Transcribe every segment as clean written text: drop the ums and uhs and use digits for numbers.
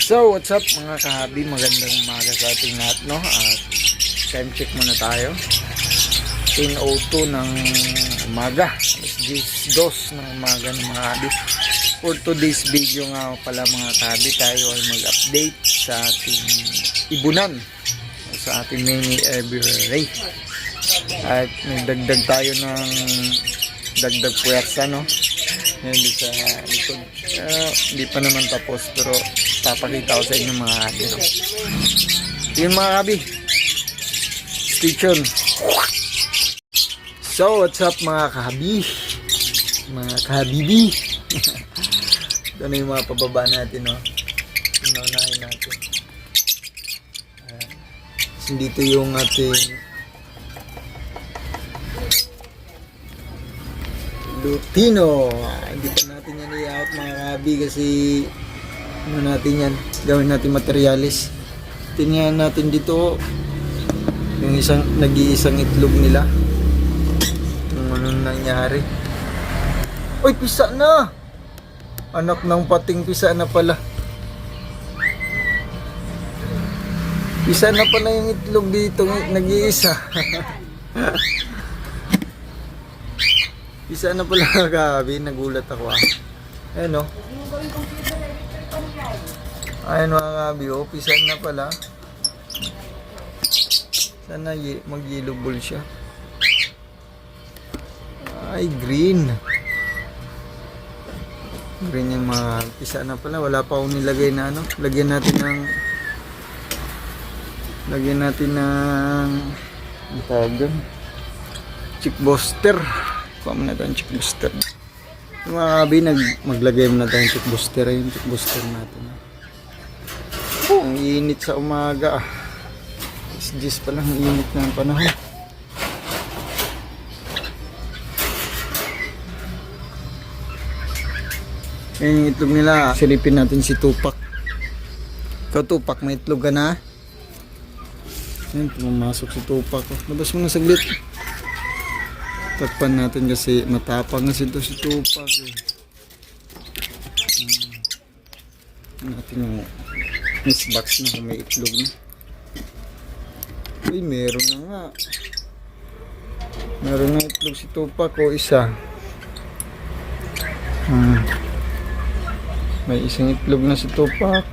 So, what's up mga kahabi? Magandang umaga sa ating lahat, no? At time check muna tayo. 10:02 ng umaga. Alas 10:02 ng umaga ng mga kahabi. For today's video nga pala mga kahabi, tayo ay mag-update sa ating ibunan. Sa ating mini every. At nagdagdag tayo ng dagdag puwersa, no? Hindi sa likod. Hindi pa naman tapos, pero papakita ko sa inyo mga kabi, no? Yun mga kabi, stay tuned. So what's up mga kabi, mga kabibi. Ito na yung mga pababa natin, no? Pinaunahin natin. Dito yung ating Lutino. Hindi pa natin yan i-out mga kabi kasi ano natin yan, gawin natin materialis. Tingnan natin dito yung isang nag-iisang itlog nila, kung anong nangyari. Uy, pisa na! Anak ng pating, pisa na pala. Pisa na pala yung itlog dito, nag-iisa. Pisa na pala kagabi, nagulat ako Ayan o. Ayan mga kagabi, pisa na pala. Sana mag-yellow ball siya. Ay, green. Green yung mga pisa na pala. Wala pa akong nilagay na ano. Lagyan natin ng ang tawag doon, chick booster. Kuha mo na tayo yung chick booster. Yung mga kabi, maglagay mo na tayo yung chick booster. Yung chick booster natin. Ang init sa umaga. Is pa lang, init na ang panahon. Yan yung itlog nila. Silipin natin si Tupac. Ikaw Tupac, may itlog ka na? Yan, pumasok si Tupac. Labas mo na saglit. Takpan natin kasi matapang na si Tupac natin yung miss box na may itlog na. Uy, meron na nga. Meron na itlog si Tupac isa. May isang itlog na si Tupac.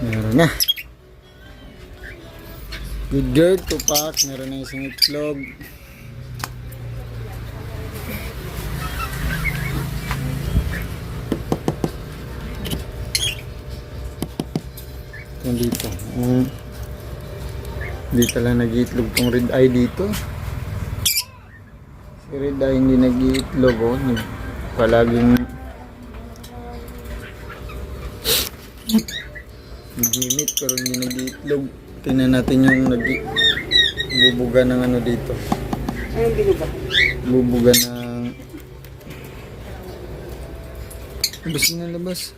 Meron na. Good girl, Tupac. Meron na isang itlog. Ito dito. Dito lang nag-iitlog tong red eye dito. Si red eye hindi nag-iitlog. Palaging nag-imit pero hindi nag-iitlog. Tingnan natin yung bubuga ng ano dito. Anong binuga? Bubuga ng labas na labas.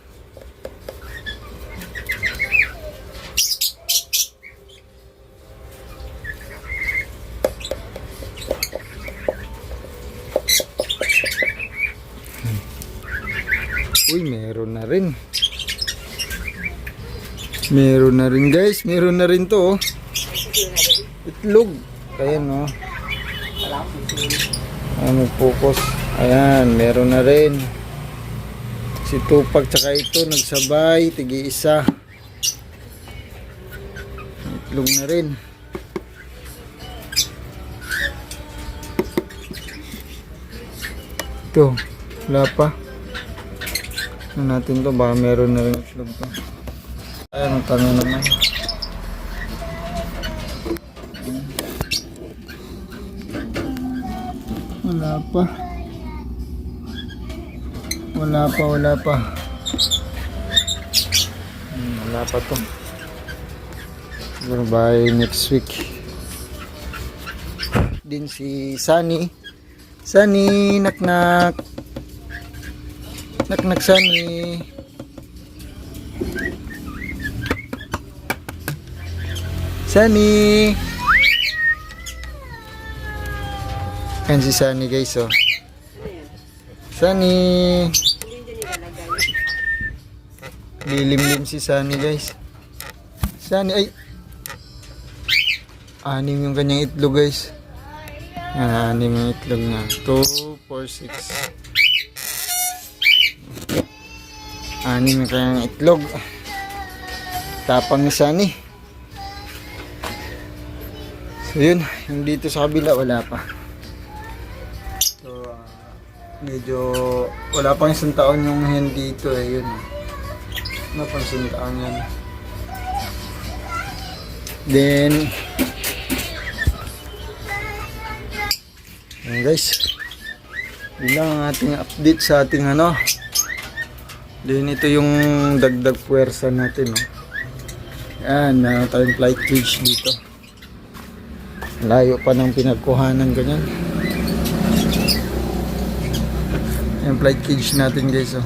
Uy, meron na rin. Meron na rin guys, meron na rin to itlog. Ayan Ayan, focus. Ayan, meron na rin. Si Tupac tsaka ito nagsabay, tigi-isa. Itlog na rin. Ito, wala pa. Ano natin to, baka meron na rin itlog to. Ayan, ang tanong naman. Wala pa. Wala pa. Wala pa to. Siguro by next week. Din si Sunny. Sunny, nak-nak. Nak-nak Sunny. Sunny. Ayan si Sunny guys, oh. Sunny. Lilimlim si Sunny guys. Sunny ay. 6 yung kanyang itlog guys. 6 yung itlog niya. 2, 4, 6. 6 yung kanyang itlog. Tapang ni Sunny. So yun, yung dito sa kabila wala pa. So medyo wala pang 1 taon yung hen dito yun. Wala pang 1 taon yan. Then yun guys, yun lang ang ating update sa ating Then ito yung dagdag puwersa natin Yan, meron tayong flight cage dito. Layo pa ng pinagkuhanan ganyan. Yung flight cage natin guys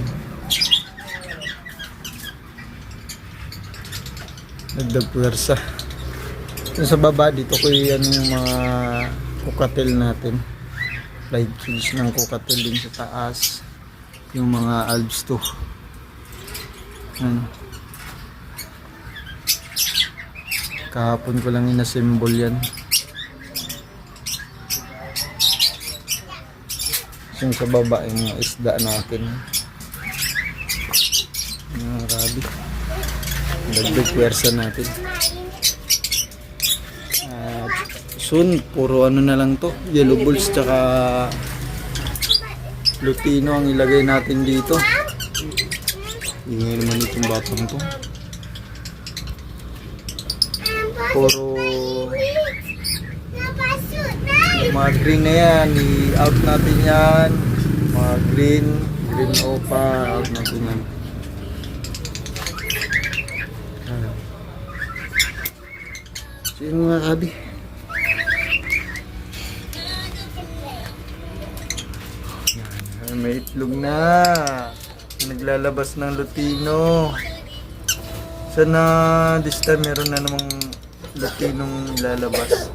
dagdag puwersa. Yung sa baba dito ko yung mga kukatil natin. Flight cage ng kukatil din sa taas. Yung mga alps to. Yan. Kahapon ko lang inassemble yan. Yung sa baba yung mga isda natin. Marami. Dagdag puwersa natin. Soon, puro na lang to. Yellow balls tsaka lutino ang ilagay natin dito. Ingay naman itong batang to. Puro mga green na yan. I-out natin yan. Mga green opa. Out natin yan. So yun mga kabi. May itlog na. Naglalabas ng lutino. Sana this time meron na namang lutinong ilalabas.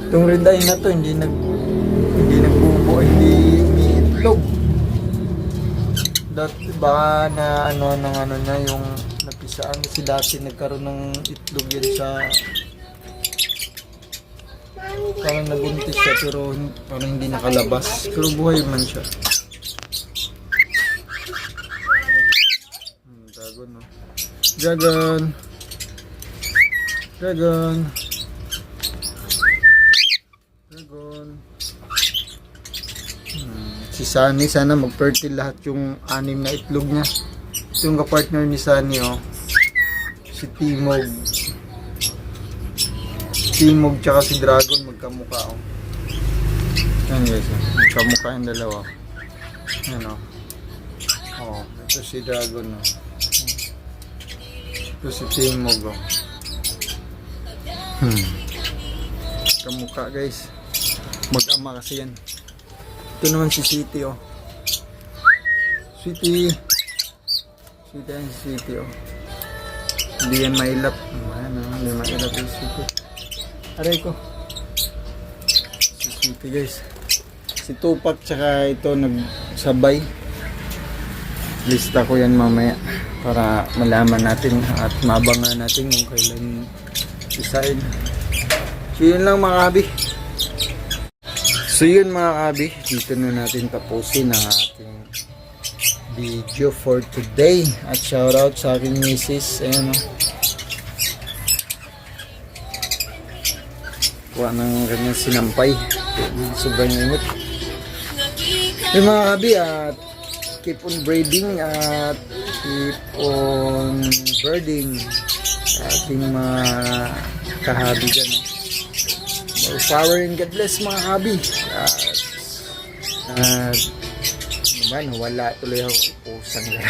Itong red eye na to hindi nagbubo, hindi itlog. Dati ba na niya yung napisaan kasi dati nagkaroon ng itlog yan sa parang nabuntis siya pero parang hindi nakalabas. Pero buhay man siya. Dragon Dragon. Dragon. Si Sunny sana mag-fertile lahat yung 6 na itlog niya. Ito yung kapartner ni Sunny si Timog tsaka si Dragon magkamukha Yan guys magkamukha yung dalawa. Yan ito si Dragon ito si Timog kamukha guys, mag-ama kasi yan. Ito naman si City Sweetie yan si City hindi yan mailap. Hindi mailap yung Sweetie. Aray ko si City guys. Si Tupac tsaka ito nagsabay. Lista ko yan mamaya para malaman natin at mabangan natin kung kailan isain. So yun lang mga kabi. So yun mga kabi, dito na natin tapusin ang ating video for today. At shoutout sa aking misis. Ayan kuha ng kanyang sinampay. Sobrang init. Yung mga kabi, at keep on breeding at keep on birding sa ating mga kahabi dyan. More power and God bless mga kabi. Wala tuloy ako pusang lang.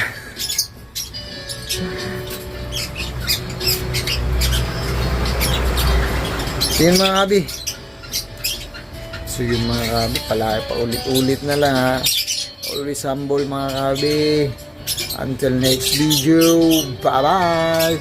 So yun mga kabi. So yun mga kabi, palagi pa ulit-ulit na lang always humble mga kabi. Until next video, bye bye.